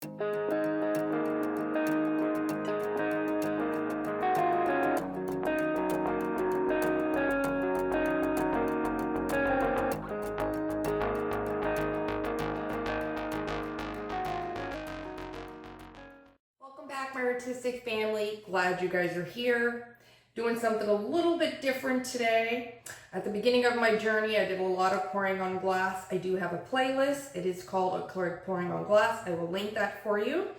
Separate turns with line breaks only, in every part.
Welcome back, my artistic family. Glad you guys are here. Doing something a little bit different today. At the beginning of my journey, I did a lot of pouring on glass. I do have a playlist. It is called Acrylic Pouring on Glass. I will link that for you.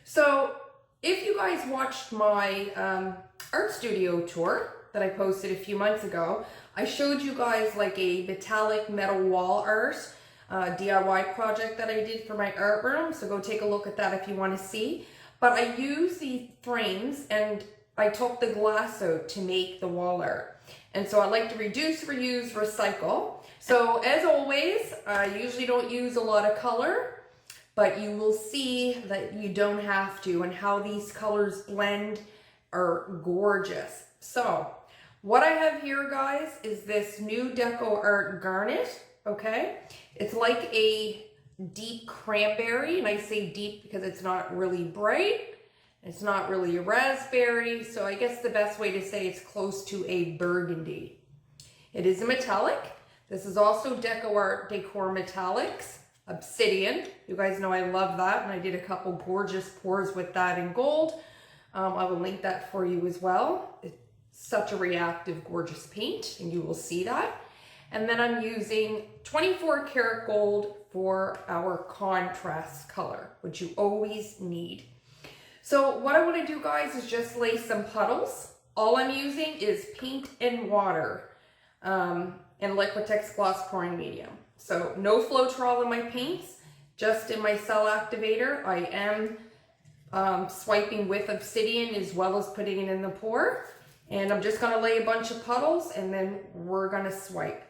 So if you guys watched my art studio tour that I posted a few months ago, I showed you guys like a metallic metal wall art DIY project that I did for my art room. So go take a look at that if you want to see. But I use these frames and I took the glass out to make the wall art. And so I like to reduce, reuse, recycle. So as always, I usually don't use a lot of color, but you will see that you don't have to, and how these colors blend are gorgeous. So what I have here, guys, is this new Deco Art Garnet, okay? It's like a deep cranberry, and I say deep because it's not really bright. It's not really a raspberry, so I guess the best way to say it's close to a burgundy. It is a metallic. This is also Deco Art Decor Metallics, Obsidian. You guys know I love that, and I did a couple gorgeous pours with that in gold. I will link that for you as well. It's such a reactive, gorgeous paint, and you will see that. And then I'm using 24 karat gold for our contrast color, which you always need. So what I want to do, guys, is just lay some puddles. All I'm using is paint and water and Liquitex Gloss Pouring Medium. So no Floetrol in my paints, just in my cell activator. I am swiping with Obsidian as well as putting it in the pour. And I'm just going to lay a bunch of puddles and then we're going to swipe.